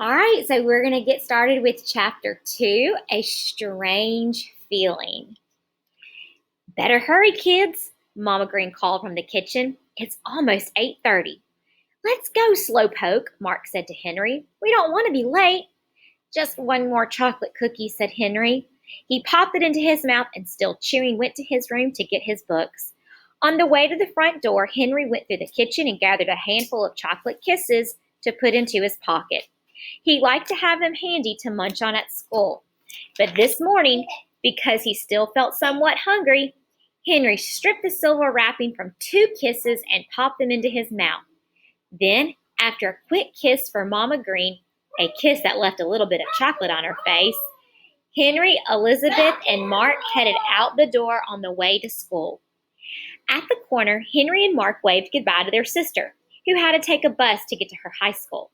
All right, so we're going to get started with chapter 2, A Strange Feeling. Better hurry, kids, Mama Green called from the kitchen. It's almost 8:30. Let's go, Slowpoke, Mark said to Henry. We don't want to be late. Just one more chocolate cookie, said Henry. He popped it into his mouth and, still chewing, went to his room to get his books. On the way to the front door, Henry went through the kitchen and gathered a handful of chocolate kisses to put into his pocket. He liked to have them handy to munch on at school. But this morning, because he still felt somewhat hungry, Henry stripped the silver wrapping from 2 kisses and popped them into his mouth. Then, after a quick kiss for Mama Green, a kiss that left a little bit of chocolate on her face, Henry, Elizabeth, and Mark headed out the door on the way to school. At the corner, Henry and Mark waved goodbye to their sister, who had to take a bus to get to her high school.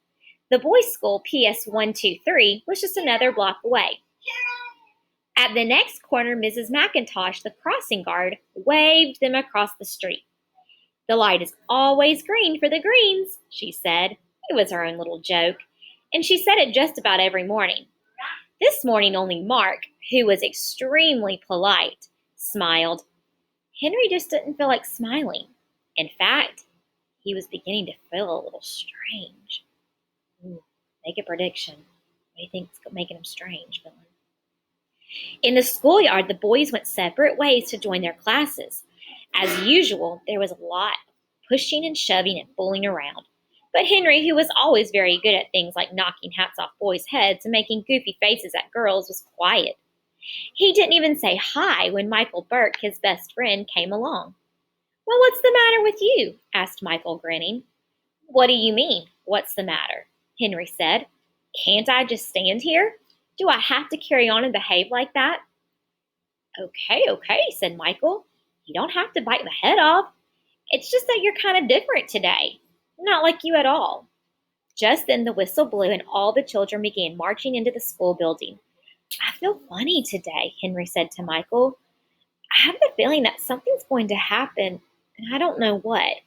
The boys' school, PS 123, was just another block away. At the next corner, Mrs. McIntosh, the crossing guard, waved them across the street. The light is always green for the Greens, she said. It was her own little joke, and she said it just about every morning. This morning only Mark, who was extremely polite, smiled. Henry just didn't feel like smiling. In fact, he was beginning to feel a little strange. Make a prediction. What do you think's making him strange, Villain? In the schoolyard, the boys went separate ways to join their classes. As usual, there was a lot of pushing and shoving and fooling around. But Henry, who was always very good at things like knocking hats off boys' heads and making goofy faces at girls, was quiet. He didn't even say hi when Michael Burke, his best friend, came along. Well, what's the matter with you? Asked Michael, grinning. What do you mean, what's the matter? Henry said. Can't I just stand here? Do I have to carry on and behave like that? Okay, said Michael. You don't have to bite my head off. It's just that you're kind of different today. Not like you at all. Just then the whistle blew and all the children began marching into the school building. I feel funny today, Henry said to Michael. I have the feeling that something's going to happen, and I don't know what.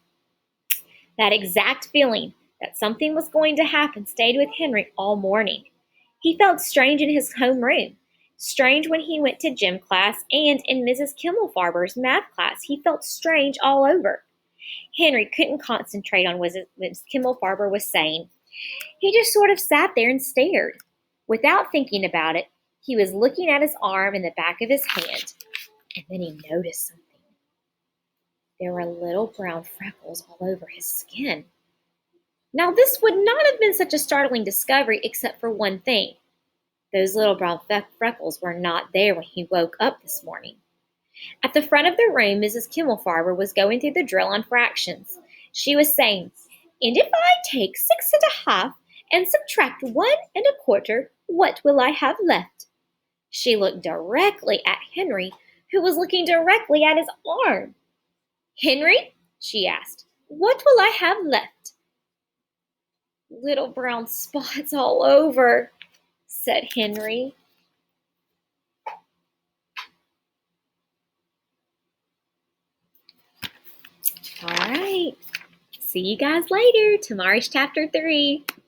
That exact feeling that something was going to happen stayed with Henry all morning. He felt strange in his homeroom, strange when he went to gym class, and in Mrs. Kimmelfarber's math class he felt strange all over. Henry couldn't concentrate on what Mrs. Kimmelfarber was saying. He just sort of sat there and stared. Without thinking about it, he was looking at his arm and the back of his hand, and then he noticed something. There were little brown freckles all over his skin. Now, this would not have been such a startling discovery except for one thing. Those little brown freckles were not there when he woke up this morning. At the front of the room, Mrs. Kimmelfarber was going through the drill on fractions. She was saying, and if I take 6 1/2 and subtract 1 1/4, what will I have left? She looked directly at Henry, who was looking directly at his arm. Henry, she asked, what will I have left? Little brown spots all over, said Henry. All right. See you guys later. Tomorrow's chapter 3.